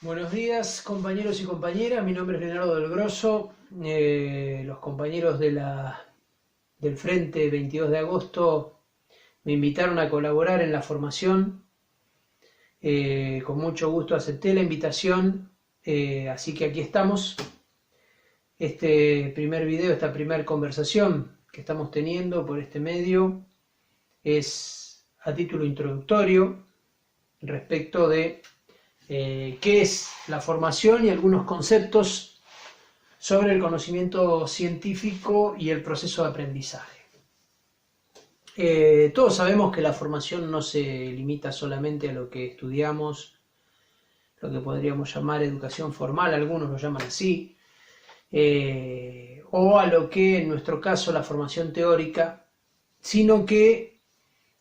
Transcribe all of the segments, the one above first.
Buenos días, compañeros y compañeras. Mi nombre es Leonardo del Grosso. Los compañeros del Frente 22 de agosto me invitaron a colaborar en la formación. Con mucho gusto acepté la invitación, así que aquí estamos. Este primer video, esta primera conversación que estamos teniendo por este medio es a título introductorio respecto de qué es la formación y algunos conceptos sobre el conocimiento científico y el proceso de aprendizaje. Todos sabemos que la formación no se limita solamente a lo que estudiamos, lo que podríamos llamar educación formal, algunos lo llaman así, o a lo que en nuestro caso la formación teórica, sino que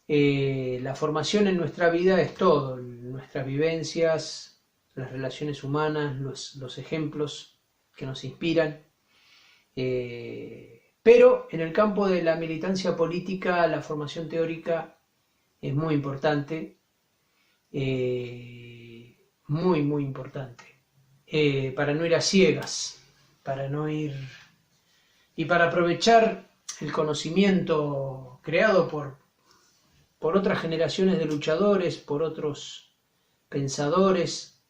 la formación en nuestra vida es todo, nuestras vivencias, las relaciones humanas, los ejemplos que nos inspiran. Pero en el campo de la militancia política, la formación teórica es muy importante, muy importante, para no ir a ciegas, para no ir y para aprovechar el conocimiento creado por otras generaciones de luchadores, por otros pensadores.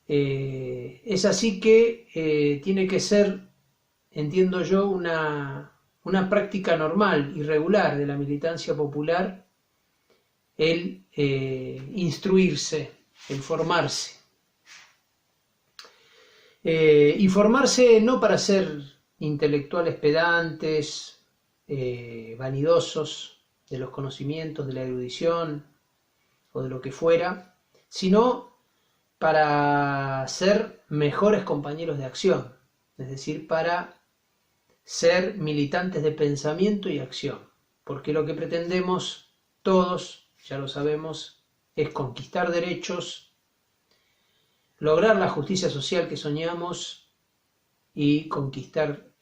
Es así que tiene que ser, entiendo yo, una práctica normal y regular de la militancia popular el instruirse, el formarse. Y formarse no para ser intelectuales pedantes, vanidosos de los conocimientos, de la erudición o de lo que fuera, sino para ser mejores compañeros de acción, es decir, para ser militantes de pensamiento y acción, porque lo que pretendemos todos, ya lo sabemos, es conquistar derechos, lograr la justicia social que soñamos y conquistar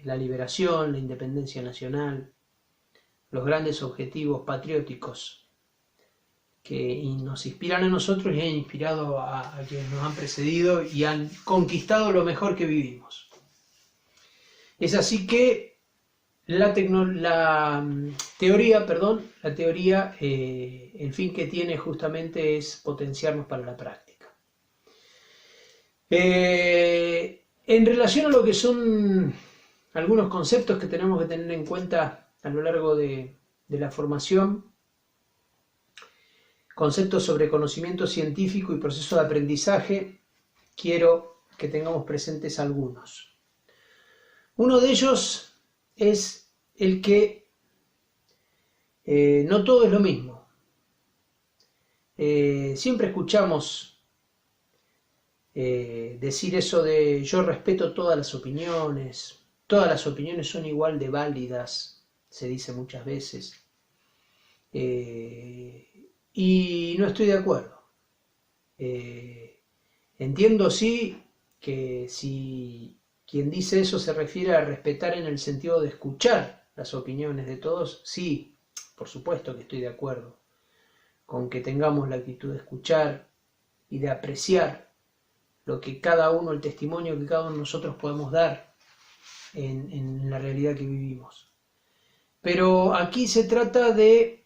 la liberación, la independencia nacional, los grandes objetivos patrióticos que nos inspiran a nosotros y han inspirado a quienes nos han precedido y han conquistado lo mejor que vivimos. Es así que la teoría, el fin que tiene justamente es potenciarnos para la práctica. En relación a lo que son algunos conceptos que tenemos que tener en cuenta a lo largo de la formación, conceptos sobre conocimiento científico y proceso de aprendizaje, quiero que tengamos presentes algunos. Uno de ellos es el que no todo es lo mismo. Siempre escuchamos decir eso de yo respeto todas las opiniones son igual de válidas, se dice muchas veces, y no estoy de acuerdo. Entiendo sí que si quien dice eso se refiere a respetar en el sentido de escuchar las opiniones de todos, sí, por supuesto que estoy de acuerdo con que tengamos la actitud de escuchar y de apreciar lo que cada uno, el testimonio que cada uno de nosotros podemos dar en la realidad que vivimos. Pero aquí se trata de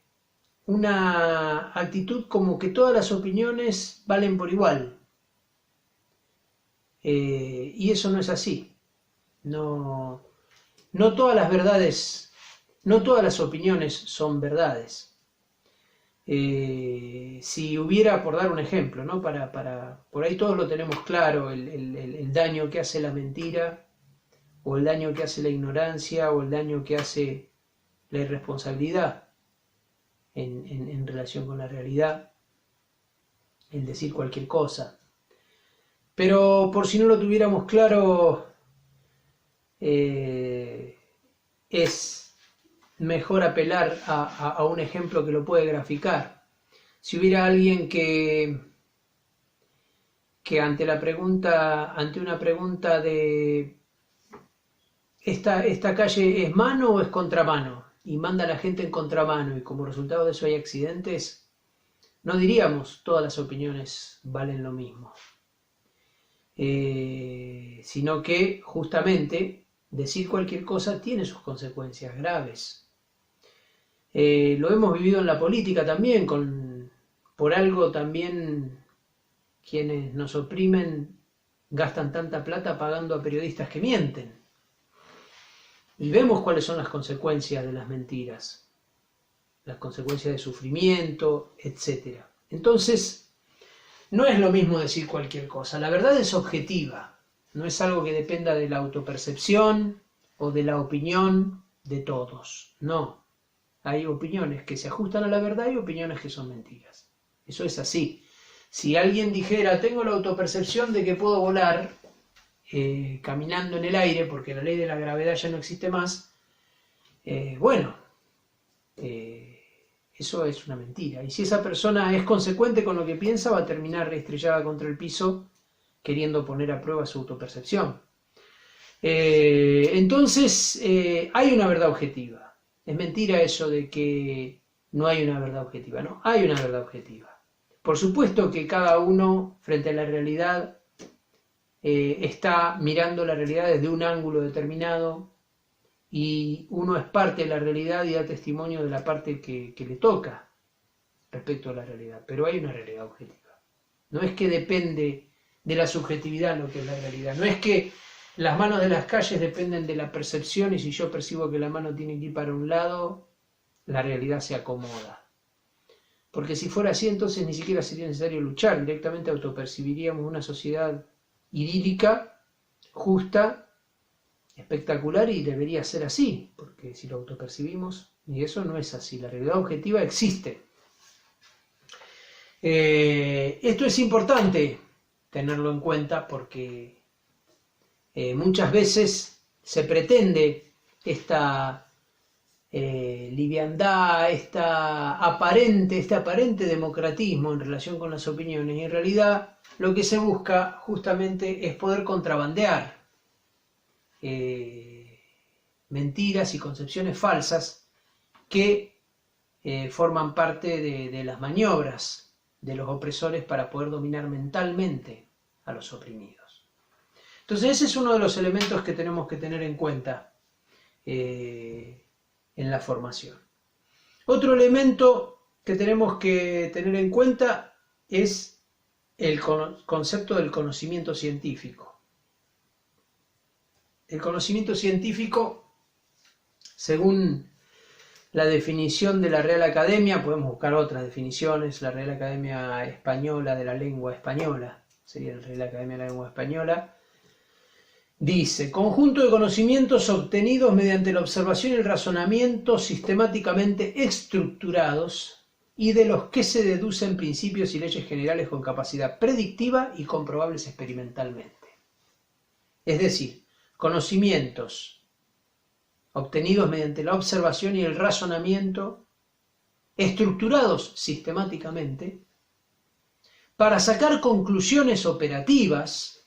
una actitud como que todas las opiniones valen por igual. Y eso no es así. No todas las verdades, no todas las opiniones son verdades. Si hubiera, por dar un ejemplo, ¿no? Por ahí todos lo tenemos claro, el daño que hace la mentira, o el daño que hace la ignorancia, o el daño que hace la irresponsabilidad en relación con la realidad, el decir cualquier cosa. Pero por si no lo tuviéramos claro, es mejor apelar a un ejemplo que lo puede graficar. Si hubiera alguien que ante una pregunta de ¿esta calle es mano o es contramano? Y manda a la gente en contramano y como resultado de eso hay accidentes, no diríamos todas las opiniones valen lo mismo, sino que justamente decir cualquier cosa tiene sus consecuencias graves. Lo hemos vivido en la política también, por algo también quienes nos oprimen gastan tanta plata pagando a periodistas que mienten. Y vemos cuáles son las consecuencias de las mentiras, las consecuencias de sufrimiento, etc. Entonces, no es lo mismo decir cualquier cosa. La verdad es objetiva, no es algo que dependa de la autopercepción o de la opinión de todos. No, hay opiniones que se ajustan a la verdad y opiniones que son mentiras. Eso es así. Si alguien dijera, tengo la autopercepción de que puedo volar caminando en el aire, porque la ley de la gravedad ya no existe más, eso es una mentira. Y si esa persona es consecuente con lo que piensa, va a terminar estrellada contra el piso queriendo poner a prueba su autopercepción. Entonces, hay una verdad objetiva. Es mentira eso de que no hay una verdad objetiva. No, hay una verdad objetiva. Por supuesto que cada uno, frente a la realidad, está mirando la realidad desde un ángulo determinado, y uno es parte de la realidad y da testimonio de la parte que le toca respecto a la realidad. Pero hay una realidad objetiva. No es que depende de la subjetividad lo que es la realidad. No es que las manos de las calles dependen de la percepción y si yo percibo que la mano tiene que ir para un lado, la realidad se acomoda. Porque si fuera así, entonces ni siquiera sería necesario luchar. Directamente autopercibiríamos una sociedad idílica, justa, espectacular, y debería ser así, porque si lo autopercibimos, y eso no es así. La realidad objetiva existe. Esto es importante tenerlo en cuenta porque muchas veces se pretende esta liviandad, este aparente democratismo en relación con las opiniones, y en realidad lo que se busca justamente es poder contrabandear mentiras y concepciones falsas que forman parte de las maniobras de los opresores para poder dominar mentalmente a los oprimidos. Entonces ese es uno de los elementos que tenemos que tener en cuenta en la formación. Otro elemento que tenemos que tener en cuenta es el concepto del conocimiento científico. El conocimiento científico, según la definición de la Real Academia, podemos buscar otras definiciones, la Real Academia Española de la Lengua Española, sería la Real Academia de la Lengua Española, dice: conjunto de conocimientos obtenidos mediante la observación y el razonamiento sistemáticamente estructurados y de los que se deducen principios y leyes generales con capacidad predictiva y comprobables experimentalmente. Es decir, conocimientos obtenidos mediante la observación y el razonamiento, estructurados sistemáticamente, para sacar conclusiones operativas,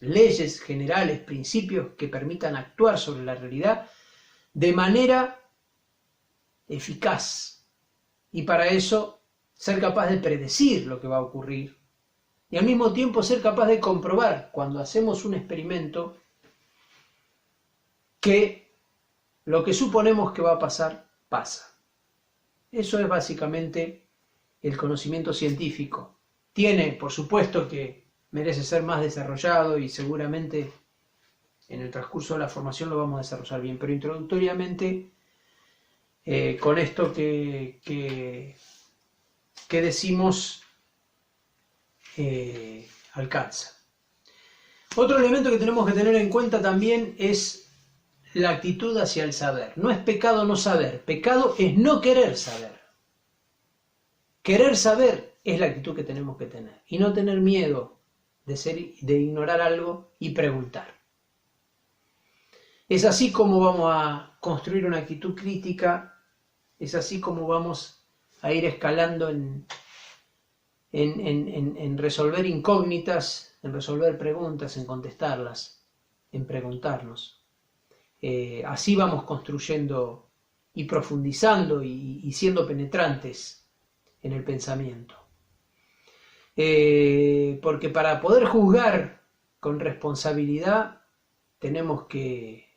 leyes generales, principios que permitan actuar sobre la realidad de manera eficaz, y para eso ser capaz de predecir lo que va a ocurrir y al mismo tiempo ser capaz de comprobar cuando hacemos un experimento que lo que suponemos que va a pasar, pasa. Eso es básicamente el conocimiento científico. Tiene, por supuesto, que merece ser más desarrollado y seguramente en el transcurso de la formación lo vamos a desarrollar bien, pero introductoriamente con esto que decimos alcanza. Otro elemento que tenemos que tener en cuenta también es la actitud hacia el saber. No es pecado no saber, pecado es no querer saber. Querer saber es la actitud que tenemos que tener y no tener miedo de ignorar algo y preguntar. Es así como vamos a construir una actitud crítica, es así como vamos a ir escalando en resolver incógnitas, en resolver preguntas, en contestarlas, en preguntarnos. Así vamos construyendo y profundizando y siendo penetrantes en el pensamiento. Porque para poder juzgar con responsabilidad tenemos que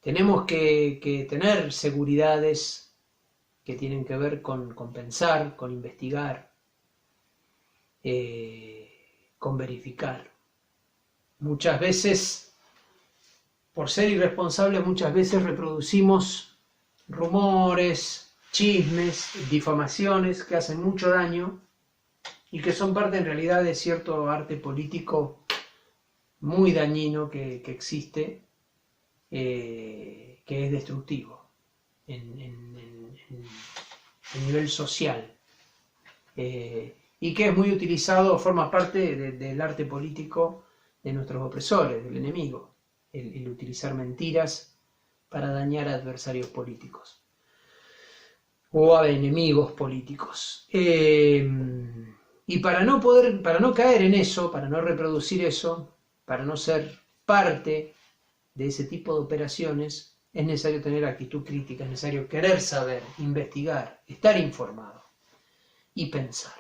tener seguridades que tienen que ver con pensar, con investigar, con verificar. Muchas veces, por ser irresponsables, muchas veces reproducimos rumores, chismes, difamaciones que hacen mucho daño y que son parte en realidad de cierto arte político muy dañino que existe, que es destructivo en nivel social, y que es muy utilizado, forma parte del arte político de nuestros opresores, del enemigo, el utilizar mentiras para dañar a adversarios políticos o a enemigos políticos. Y para no caer en eso, para no reproducir eso, para no ser parte de ese tipo de operaciones, es necesario tener actitud crítica, es necesario querer saber, investigar, estar informado y pensar.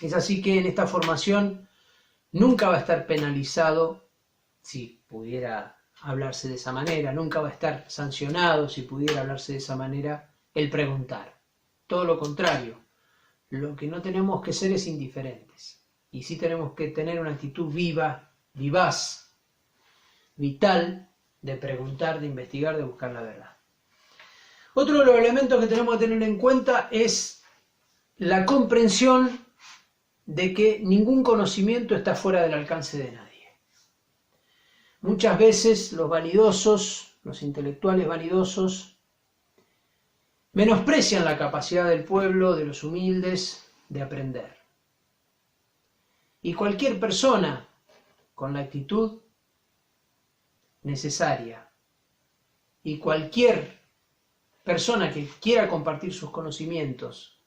Es así que en esta formación nunca va a estar penalizado, si pudiera hablarse de esa manera, nunca va a estar sancionado, si pudiera hablarse de esa manera, el preguntar. Todo lo contrario, lo que no tenemos que ser es indiferentes. Y sí tenemos que tener una actitud viva, vivaz, vital, de preguntar, de investigar, de buscar la verdad. Otro de los elementos que tenemos que tener en cuenta es la comprensión de que ningún conocimiento está fuera del alcance de nadie. Muchas veces los vanidosos, los intelectuales vanidosos, menosprecian la capacidad del pueblo, de los humildes, de aprender. Y cualquier persona con la actitud necesaria y cualquier persona que quiera compartir sus conocimientos,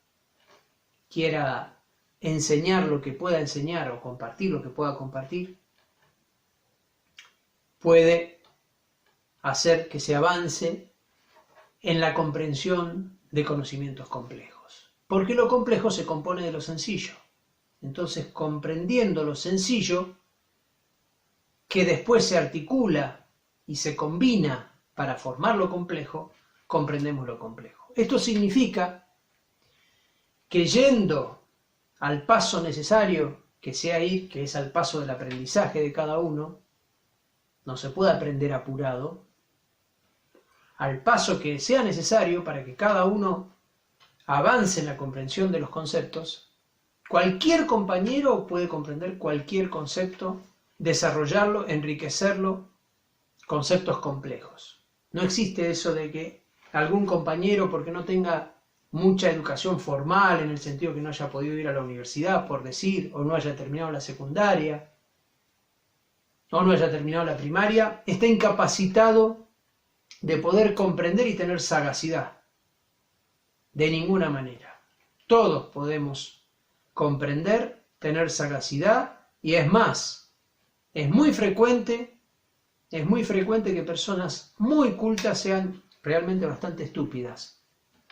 quiera enseñar lo que pueda enseñar o compartir lo que pueda compartir, puede hacer que se avance en la comprensión de conocimientos complejos. Porque lo complejo se compone de lo sencillo. Entonces, comprendiendo lo sencillo, que después se articula y se combina para formar lo complejo, comprendemos lo complejo. Esto significa que yendo al paso necesario que sea ir, que es al paso del aprendizaje de cada uno, no se puede aprender apurado, al paso que sea necesario para que cada uno avance en la comprensión de los conceptos. Cualquier compañero puede comprender cualquier concepto, desarrollarlo, enriquecerlo, conceptos complejos. No existe eso de que algún compañero, porque no tenga mucha educación formal, en el sentido que no haya podido ir a la universidad, por decir, o no haya terminado la secundaria, o no haya terminado la primaria, está incapacitado de poder comprender y tener sagacidad. De ninguna manera. Todos podemos comprender, tener sagacidad, y es más, es muy frecuente que personas muy cultas sean realmente bastante estúpidas.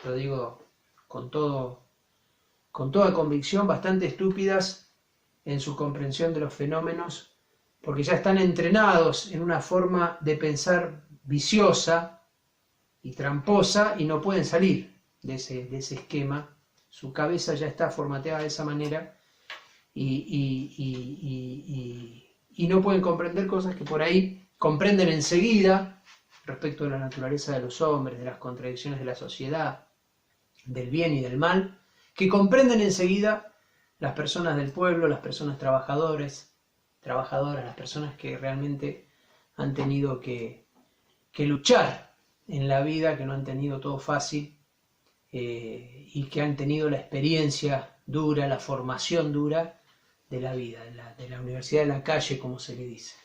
Lo digo con toda convicción, bastante estúpidas en su comprensión de los fenómenos, porque ya están entrenados en una forma de pensar viciosa y tramposa y no pueden salir de ese esquema. Su cabeza ya está formateada de esa manera y no pueden comprender cosas que por ahí comprenden enseguida respecto de la naturaleza de los hombres, de las contradicciones de la sociedad, del bien y del mal, que comprenden enseguida las personas del pueblo, las personas trabajadoras, las personas que realmente han tenido que luchar en la vida, que no han tenido todo fácil, y que han tenido la experiencia dura, la formación dura de la vida, de la universidad de la calle, como se le dice.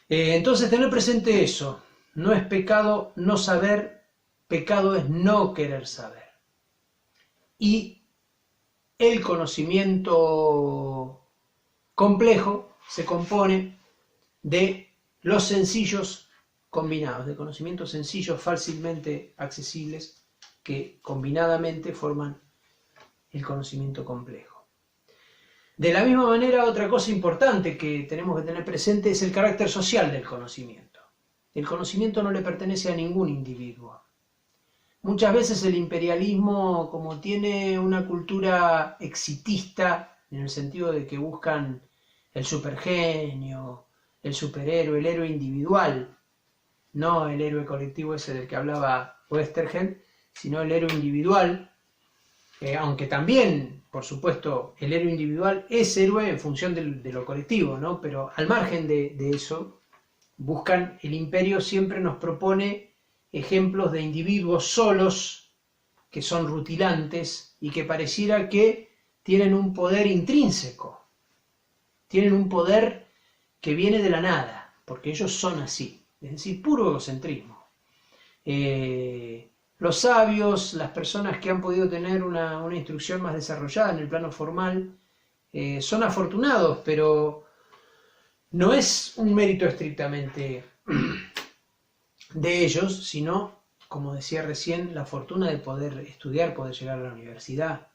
Entonces, tener presente eso. No es pecado no saber, pecado es no querer saber. Y el conocimiento complejo se compone de los sencillos combinados, de conocimientos sencillos, fácilmente accesibles, que combinadamente forman el conocimiento complejo. De la misma manera, otra cosa importante que tenemos que tener presente es el carácter social del conocimiento. El conocimiento no le pertenece a ningún individuo. Muchas veces el imperialismo, como tiene una cultura exitista, en el sentido de que buscan el supergenio, el superhéroe, el héroe individual, no el héroe colectivo ese del que hablaba Westergel, sino el héroe individual, aunque también, por supuesto, el héroe individual es héroe en función de lo colectivo, ¿no? Pero al margen de eso, buscan, el imperio siempre nos propone ejemplos de individuos solos, que son rutilantes y que pareciera que tienen un poder intrínseco, tienen un poder que viene de la nada, porque ellos son así, es decir, puro egocentrismo. Los sabios, las personas que han podido tener una instrucción más desarrollada en el plano formal, son afortunados, pero no es un mérito estrictamente de ellos, sino, como decía recién, la fortuna de poder estudiar, poder llegar a la universidad.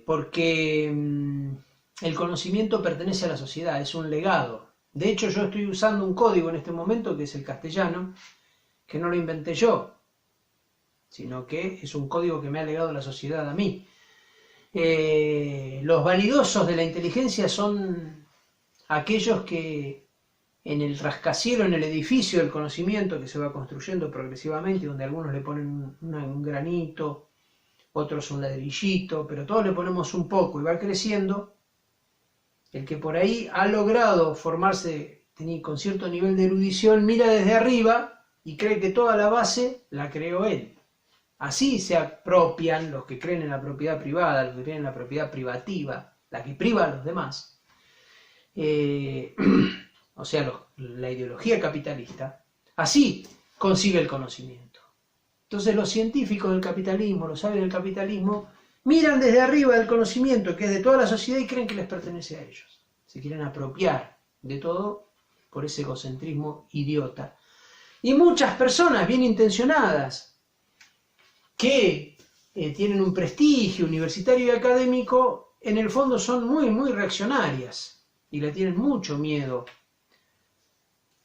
Porque el conocimiento pertenece a la sociedad, es un legado. De hecho, yo estoy usando un código en este momento, que es el castellano, que no lo inventé yo, sino que es un código que me ha legado la sociedad a mí. Los vanidosos de la inteligencia son aquellos que en el rascacielos, en el edificio del conocimiento que se va construyendo progresivamente, donde algunos le ponen un granito, otros un ladrillito, pero todos le ponemos un poco y va creciendo, el que por ahí ha logrado formarse con cierto nivel de erudición, mira desde arriba y cree que toda la base la creó él. Así se apropian los que creen en la propiedad privada, los que creen en la propiedad privativa, la que priva a los demás. O sea, la ideología capitalista, así concibe el conocimiento. Entonces los científicos del capitalismo, los sabios del capitalismo, miran desde arriba el conocimiento que es de toda la sociedad y creen que les pertenece a ellos. Se quieren apropiar de todo por ese egocentrismo idiota. Y muchas personas bien intencionadas, que tienen un prestigio universitario y académico, en el fondo son muy, muy reaccionarias y le tienen mucho miedo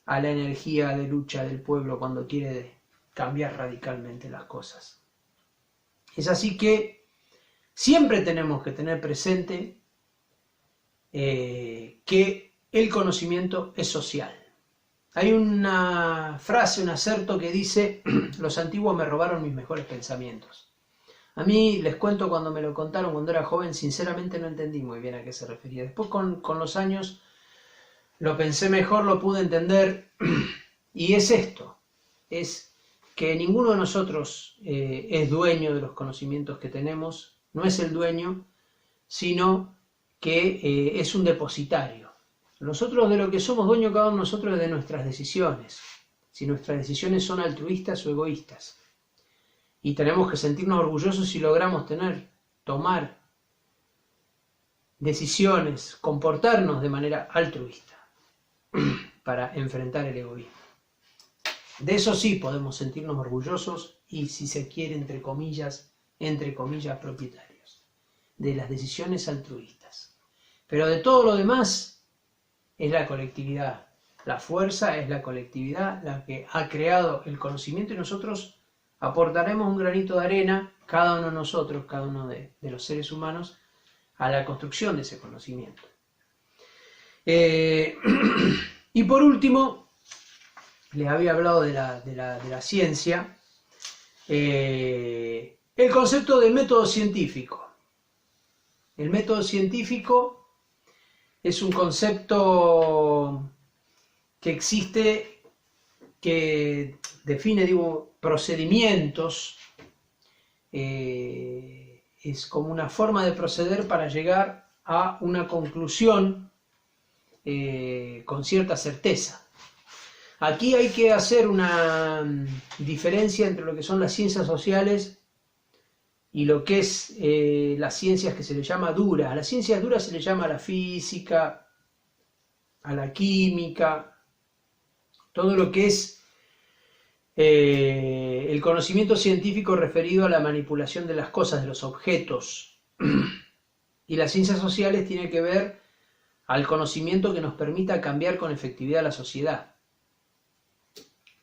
a la energía de lucha del pueblo cuando quiere cambiar radicalmente las cosas. Es así que siempre tenemos que tener presente que el conocimiento es social. Hay una frase, un acerto que dice: los antiguos me robaron mis mejores pensamientos. A mí, les cuento, cuando me lo contaron cuando era joven, sinceramente no entendí muy bien a qué se refería. Después con los años lo pensé mejor, lo pude entender, y es esto, es que ninguno de nosotros es dueño de los conocimientos que tenemos, no es el dueño, sino que es un depositario. Nosotros de lo que somos dueños cada uno de nosotros es de nuestras decisiones, si nuestras decisiones son altruistas o egoístas. Y tenemos que sentirnos orgullosos si logramos tomar decisiones, comportarnos de manera altruista para enfrentar el egoísmo. De eso sí podemos sentirnos orgullosos y, si se quiere, entre comillas, propietarios de las decisiones altruistas. Pero de todo lo demás es la colectividad. La fuerza es la colectividad la que ha creado el conocimiento y nosotros aportaremos un granito de arena, cada uno de nosotros, cada uno de los seres humanos, a la construcción de ese conocimiento. Y por último, les había hablado de la ciencia, el concepto del método científico. El método científico es un concepto que existe, que define, procedimientos, es como una forma de proceder para llegar a una conclusión con cierta certeza. Aquí hay que hacer una diferencia entre lo que son las ciencias sociales y lo que es las ciencias que se le llama duras. A las ciencias duras se le llama a la física, a la química, todo lo que es el conocimiento científico referido a la manipulación de las cosas, de los objetos. Y las ciencias sociales tienen que ver al conocimiento que nos permita cambiar con efectividad la sociedad.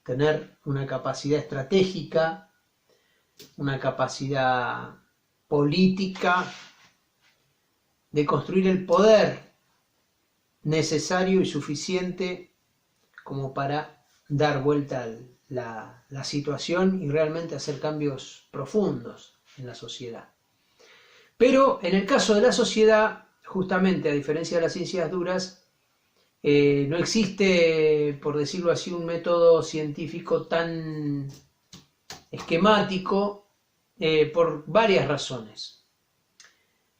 Tener una capacidad estratégica, una capacidad política de construir el poder necesario y suficiente como para dar vuelta la situación y realmente hacer cambios profundos en la sociedad. Pero en el caso de la sociedad, justamente a diferencia de las ciencias duras, no existe, por decirlo así, un método científico tan esquemático por varias razones.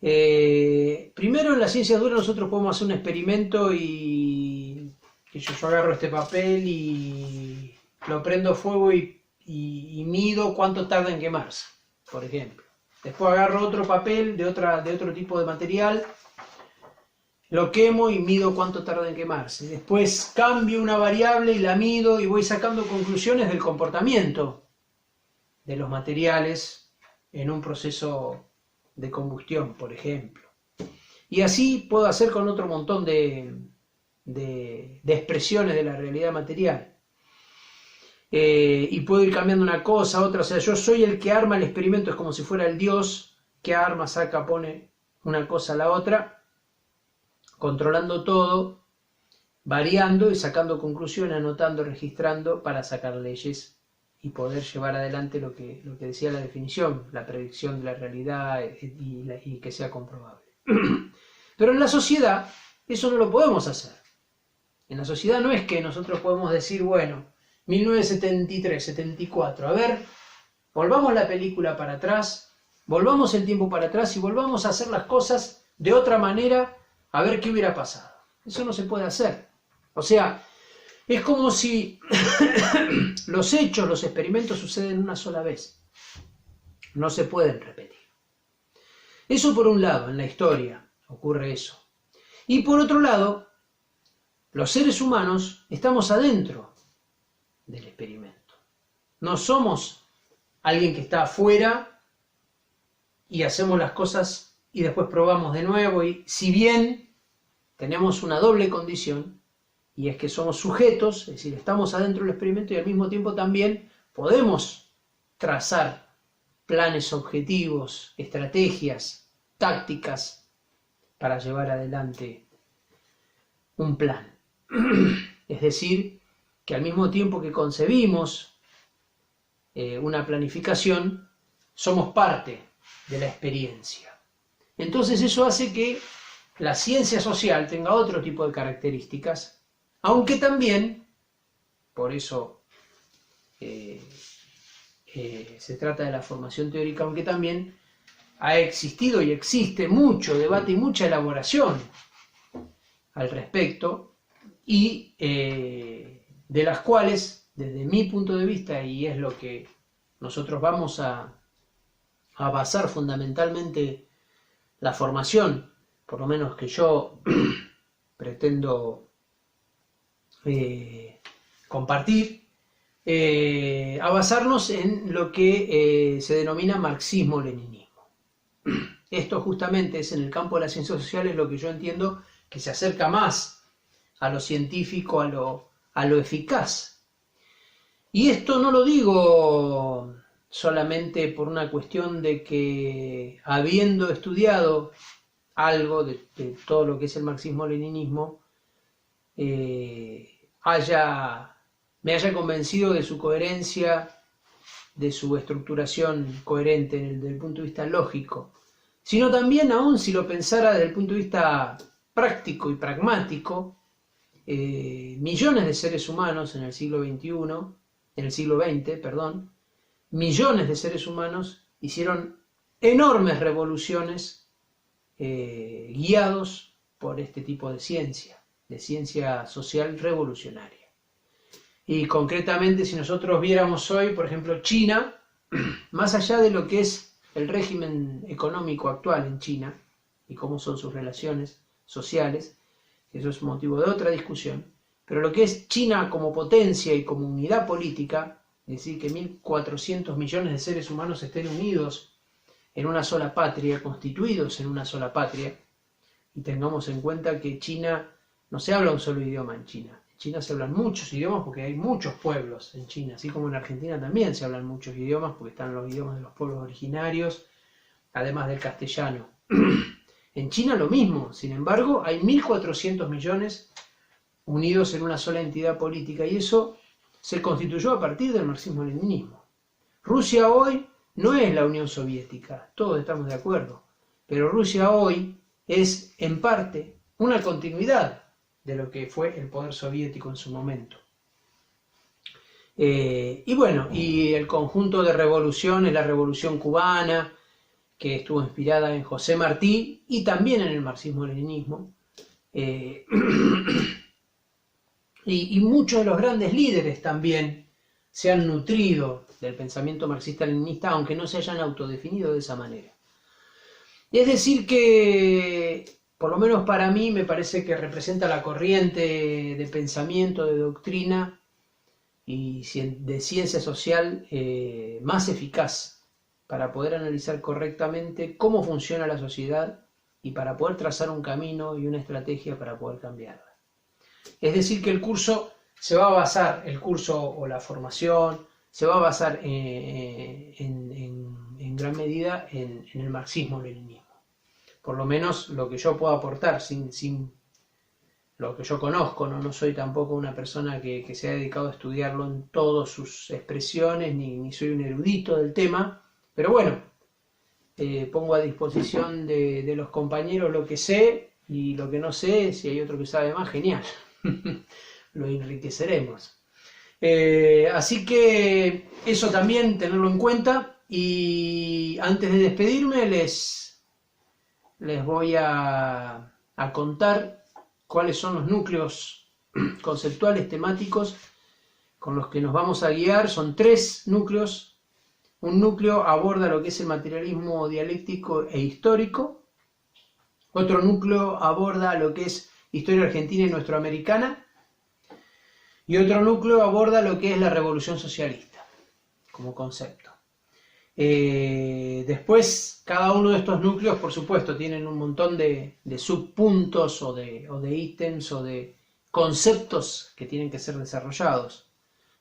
Primero, en las ciencias duras nosotros podemos hacer un experimento y yo agarro este papel y lo prendo fuego y mido cuánto tarda en quemarse, por ejemplo. Después agarro otro papel de otro tipo de material, lo quemo y mido cuánto tarda en quemarse. Después cambio una variable y la mido y voy sacando conclusiones del comportamiento de los materiales en un proceso de combustión, por ejemplo. Y así puedo hacer con otro montón de expresiones de la realidad material. Y puedo ir cambiando una cosa a otra. O sea, yo soy el que arma el experimento, es como si fuera el Dios que arma, saca, pone una cosa a la otra, controlando todo, variando y sacando conclusiones, anotando, registrando para sacar leyes y poder llevar adelante lo que decía la definición, la predicción de la realidad y que sea comprobable. Pero en la sociedad eso no lo podemos hacer. En la sociedad no es que nosotros podemos decir, bueno, 1973, 74, a ver, volvamos la película para atrás, volvamos el tiempo para atrás y volvamos a hacer las cosas de otra manera a ver qué hubiera pasado. Eso no se puede hacer. O sea, es como si los hechos, los experimentos suceden una sola vez. No se pueden repetir. Eso por un lado, en la historia ocurre eso. Y por otro lado, los seres humanos estamos adentro del experimento. No somos alguien que está afuera y hacemos las cosas y después probamos de nuevo, y si bien tenemos una doble condición, y es que somos sujetos, es decir, estamos adentro del experimento y al mismo tiempo también podemos trazar planes objetivos, estrategias, tácticas para llevar adelante un plan. Es decir, que al mismo tiempo que concebimos una planificación, somos parte de la experiencia. Entonces eso hace que la ciencia social tenga otro tipo de características, aunque también, por eso se trata de la formación teórica, aunque también ha existido y existe mucho debate y mucha elaboración al respecto, y de las cuales, desde mi punto de vista, y es lo que nosotros vamos a basar fundamentalmente la formación, por lo menos que yo pretendo compartir, a basarnos en lo que se denomina marxismo-leninismo. Esto justamente es, en el campo de las ciencias sociales, lo que yo entiendo que se acerca más a lo científico, a lo eficaz. Y esto no lo digo solamente por una cuestión de que, habiendo estudiado algo de todo lo que es el marxismo-leninismo, me haya convencido de su coherencia, de su estructuración coherente desde el punto de vista lógico, sino también, aún si lo pensara desde el punto de vista práctico y pragmático, millones de seres humanos en el siglo XX, millones de seres humanos hicieron enormes revoluciones guiados por este tipo de ciencia social revolucionaria. Y concretamente, si nosotros viéramos hoy, por ejemplo, China, más allá de lo que es el régimen económico actual en China y cómo son sus relaciones sociales, eso es motivo de otra discusión, pero lo que es China como potencia y como unidad política, es decir, que 1.400 millones de seres humanos estén unidos en una sola patria, constituidos en una sola patria, y tengamos en cuenta que China no se habla un solo idioma en China. En China se hablan muchos idiomas porque hay muchos pueblos en China, así como en Argentina también se hablan muchos idiomas porque están los idiomas de los pueblos originarios, además del castellano. En China lo mismo, sin embargo, hay 1.400 millones unidos en una sola entidad política y eso se constituyó a partir del marxismo-leninismo. Rusia hoy no es la Unión Soviética, todos estamos de acuerdo, pero Rusia hoy es en parte una continuidad de lo que fue el poder soviético en su momento. Y bueno, y el conjunto de revoluciones, la revolución cubana, que estuvo inspirada en José Martí y también en el marxismo-leninismo, y muchos de los grandes líderes también se han nutrido del pensamiento marxista-leninista, aunque no se hayan autodefinido de esa manera. Es decir que, por lo menos para mí, me parece que representa la corriente de pensamiento, de doctrina y de ciencia social más eficaz para poder analizar correctamente cómo funciona la sociedad y para poder trazar un camino y una estrategia para poder cambiarla. Es decir que el curso se va a basar, el curso o la formación, se va a basar en gran medida en el marxismo-leninismo. Por lo menos lo que yo puedo aportar, sin lo que yo conozco, no soy tampoco una persona que se ha dedicado a estudiarlo en todas sus expresiones, ni soy un erudito del tema, pero bueno, pongo a disposición de los compañeros lo que sé y lo que no sé, si hay otro que sabe más, genial, lo enriqueceremos. Así que eso también tenerlo en cuenta y antes de despedirme les voy a contar cuáles son los núcleos conceptuales temáticos con los que nos vamos a guiar. Son 3 núcleos. Un núcleo aborda lo que es el materialismo dialéctico e histórico. Otro núcleo aborda lo que es historia argentina y nuestroamericana. Y otro núcleo aborda lo que es la revolución socialista como concepto. Después, cada uno de estos núcleos, por supuesto, tienen un montón de subpuntos o de ítems o de conceptos que tienen que ser desarrollados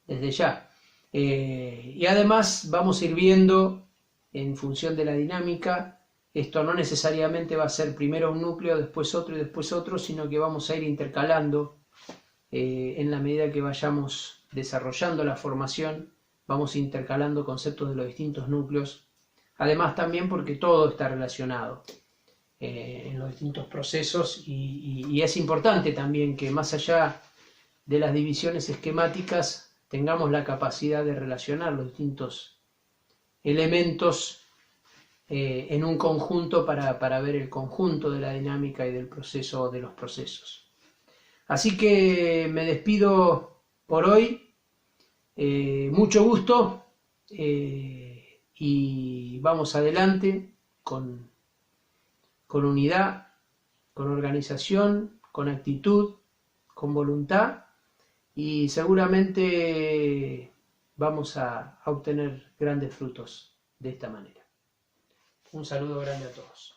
desde ya. Y además vamos a ir viendo, en función de la dinámica, esto no necesariamente va a ser primero un núcleo, después otro y después otro, sino que vamos a ir intercalando en la medida que vayamos desarrollando la formación. Vamos intercalando conceptos de los distintos núcleos, además también porque todo está relacionado en los distintos procesos y es importante también que más allá de las divisiones esquemáticas tengamos la capacidad de relacionar los distintos elementos en un conjunto para ver el conjunto de la dinámica y del proceso de los procesos. Así que me despido por hoy. Mucho gusto y vamos adelante con unidad, con organización, con actitud, con voluntad y seguramente vamos a obtener grandes frutos de esta manera. Un saludo grande a todos.